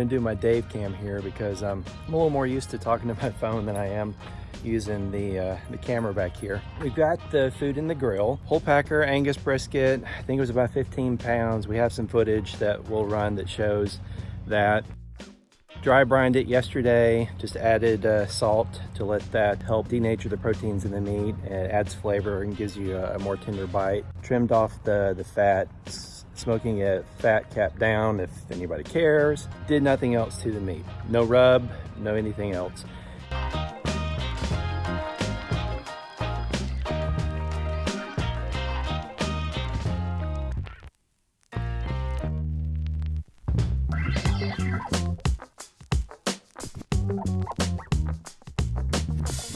gonna do my Dave cam here because I'm a little more used to talking to my phone than I am using the camera back here. We've got the food in the grill. Whole packer Angus brisket. I think it was about 15 pounds. We have some footage that we'll run that shows that. Dry brined it yesterday, just added salt to let that help denature the proteins in the meat. It adds flavor and gives you a more tender bite. Trimmed off the fat, smoking it fat cap down if anybody cares. Did nothing else to the meat. No rub, no anything else.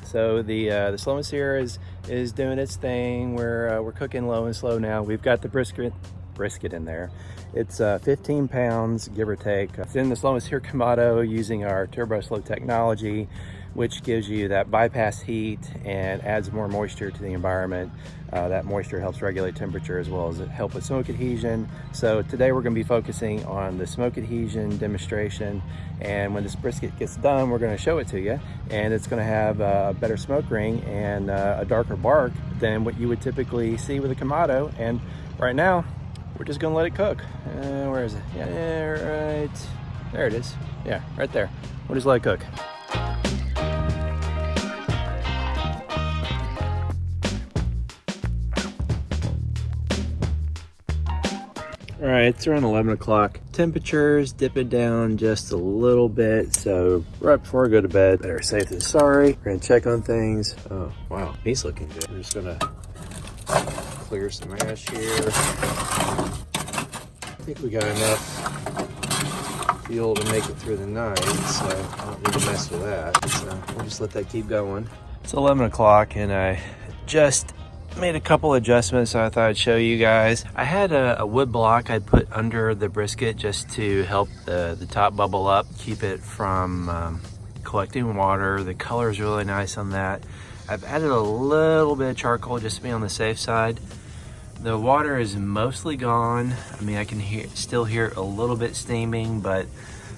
So the slow and sear is doing its thing. We're cooking low and slow now. We've got the brisket in there. It's 15 pounds, give or take. It's in the slow and sear KAMADO using our TurboSlow technology, which gives you that bypass heat and adds more moisture to the environment. That moisture helps regulate temperature as well as it help with smoke adhesion. So today we're gonna be focusing on the smoke adhesion demonstration. And when this brisket gets done, we're gonna show it to you. And it's gonna have a better smoke ring and a darker bark than what you would typically see with a KAMADO. And right now, we're just gonna let it cook. Where is it? Yeah, right, there it is. Yeah, right there. We'll just let it cook. All right, it's around 11 o'clock. Temperatures dipping down just a little bit. So right before I go to bed, better safe than sorry. We're gonna check on things. Oh, wow, he's looking good. We're just gonna clear some ash here. I think we got enough fuel to make it through the night, so I don't need to mess with that. So we'll just let that keep going. It's 11 o'clock and I just made a couple adjustments I thought I'd show you guys. I had a wood block I'd put under the brisket just to help the top bubble up, keep it from collecting water. The color is really nice on that. I've added a little bit of charcoal just to be on the safe side. The water is mostly gone. I mean, I can still hear a little bit steaming, but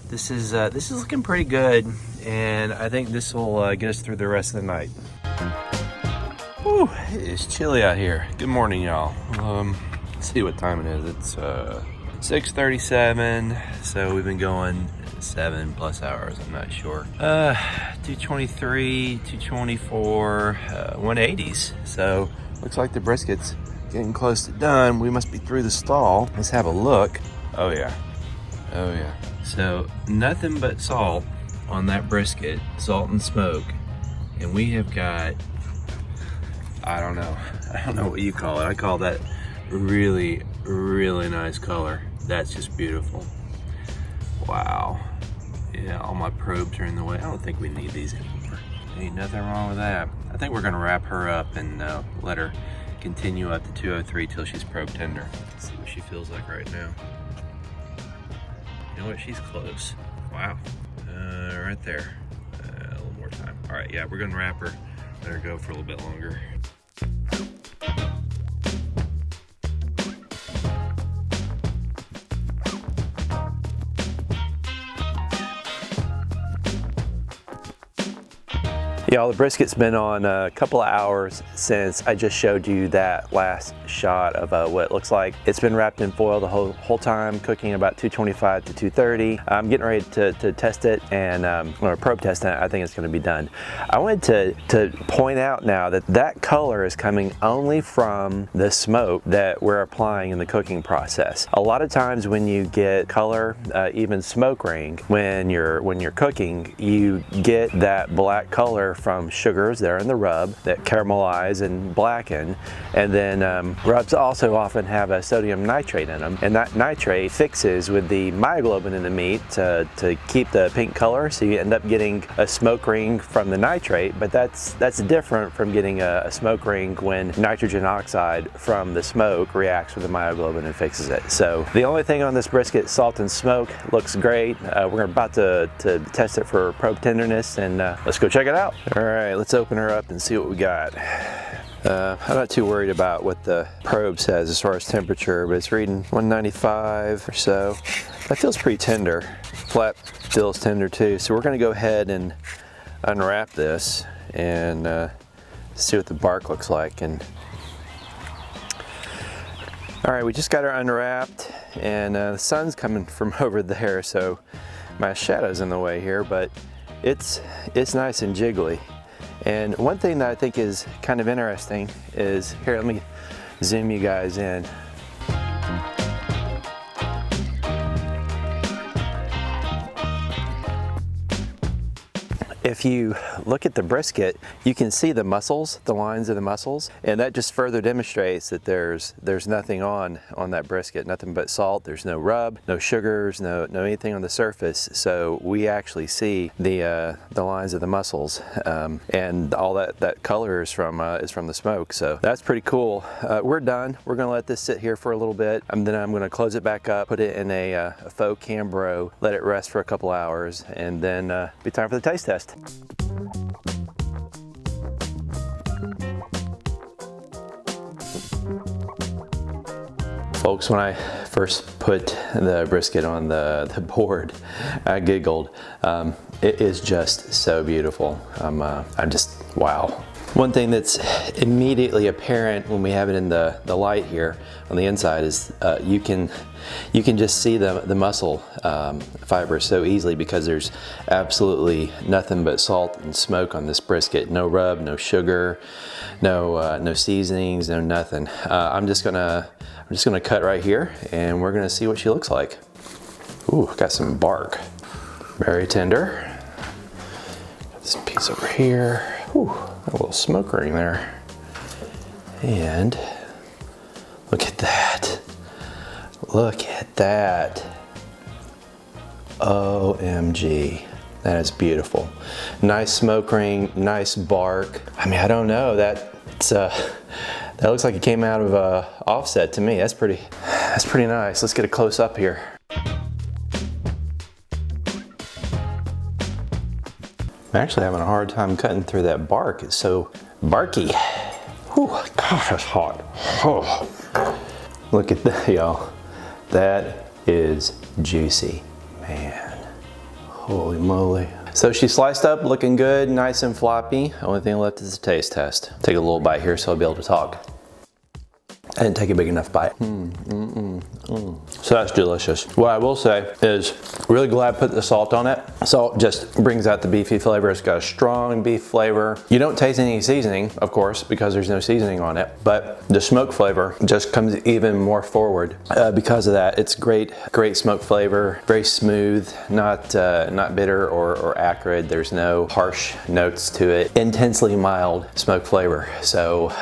this is looking pretty good, and I think this will get us through the rest of the night. Whew, it is chilly out here. Good morning, y'all. Let's see what time it is. It's 6:37, so we've been going 7+ hours, I'm not sure. 223, 224, 180s. So looks like the brisket's getting close to done. We must be through the stall. Let's have a look. Oh yeah, oh yeah. So nothing but salt on that brisket, salt and smoke. And we have got, I don't know what you call it. I call that really, really nice color. That's just beautiful. Wow. Yeah, all my probes are in the way. I don't think we need these anymore. Ain't nothing wrong with that. I think we're gonna wrap her up and let her continue up to 203 till she's probe tender. Let's see what she feels like right now. You know what, she's close. Wow, right there. A little more time. All right, yeah, we're gonna wrap her, let her go for a little bit longer. Y'all, the brisket's been on a couple of hours since I just showed you that last shot of what it looks like. It's been wrapped in foil the whole time, cooking about 225 to 230. I'm getting ready to test it and or probe test it. I think it's going to be done. I wanted to point out now that that color is coming only from the smoke that we're applying in the cooking process. A lot of times when you get color, even smoke ring, when you're cooking, you get that black color from sugars there in the rub that caramelize and blacken, and then rubs also often have a sodium nitrate in them, and that nitrate fixes with the myoglobin in the meat to keep the pink color, so you end up getting a smoke ring from the nitrate. But that's different from getting a smoke ring when nitrogen oxide from the smoke reacts with the myoglobin and fixes it. So the only thing on this brisket, salt and smoke, looks great. We're about to test it for probe tenderness, and let's go check it out. All right, let's open her up and see what we got. I'm not too worried about what the probe says as far as temperature, but it's reading 195 or so. That feels pretty tender. Flat still is tender too. So we're gonna go ahead and unwrap this and see what the bark looks like. And all right, we just got her unwrapped, and the sun's coming from over there, so my shadow's in the way here, but it's nice and jiggly. And one thing that I think is kind of interesting is, here, let me zoom you guys in. If you look at the brisket, you can see the muscles, the lines of the muscles, and that just further demonstrates that there's nothing on that brisket, nothing but salt. There's no rub, no sugars, no anything on the surface. So we actually see the lines of the muscles, and all that color is from the smoke. So that's pretty cool. We're done. We're gonna let this sit here for a little bit, and then I'm gonna close it back up, put it in a faux Cambro, let it rest for a couple hours, and then be time for the taste test. Folks, when I first put the brisket on the board, I giggled. It is just so beautiful. I'm just, wow. One thing that's immediately apparent when we have it in the light here on the inside is you can just see the muscle fibers so easily, because there's absolutely nothing but salt and smoke on this brisket. No rub, no sugar, no seasonings, no nothing. I'm just gonna cut right here, and we're gonna see what she looks like. Ooh, got some bark. Very tender. Got this piece over here. Ooh, a little smoke ring there. And look at that. Look at that. OMG. That is beautiful. Nice smoke ring, nice bark. I mean, I don't know, that looks like it came out of a offset to me. That's pretty nice. Let's get a close up here. I'm actually having a hard time cutting through that bark. It's so barky. Whew, gosh, that's hot. Oh. Look at that, y'all. That is juicy, man. Holy moly. So she sliced up, looking good, nice and floppy. Only thing left is a taste test. Take a little bite here so I'll be able to talk. I didn't take a big enough bite. So that's delicious. What I will say is, really glad I put the salt on it. Salt just brings out the beefy flavor. It's got a strong beef flavor. You don't taste any seasoning, of course, because there's no seasoning on it, but the smoke flavor just comes even more forward because of that. It's great smoke flavor, very smooth, not bitter or acrid. There's no harsh notes to it. Intensely mild smoke flavor. So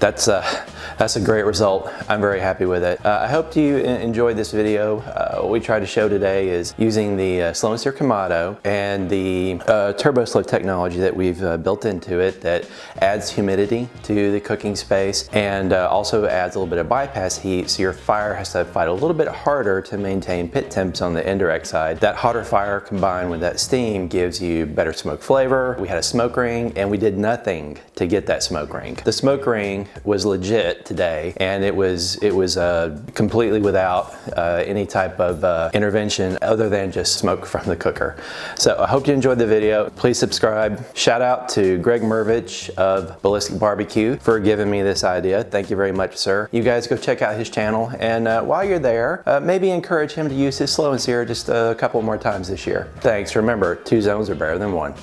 that's a great result. I'm very happy with it. I hope you enjoyed this video. What we tried to show today is using the Sear KAMADO and the TurboSlow technology that we've built into it that adds humidity to the cooking space and also adds a little bit of bypass heat, so your fire has to fight a little bit harder to maintain pit temps on the indirect side. That hotter fire combined with that steam gives you better smoke flavor. We had a smoke ring, and we did nothing to get that smoke ring. The smoke ring was legit today, and it was completely without any type of intervention other than just smoke from the cooker. So I hope you enjoyed the video. Please subscribe. Shout out to Greg Mervich of Ballistic Barbecue for giving me this idea. Thank you very much, sir. You guys go check out his channel, and while you're there, maybe encourage him to use his slow and sear just a couple more times this year. Thanks. Remember, 2 zones are better than 1.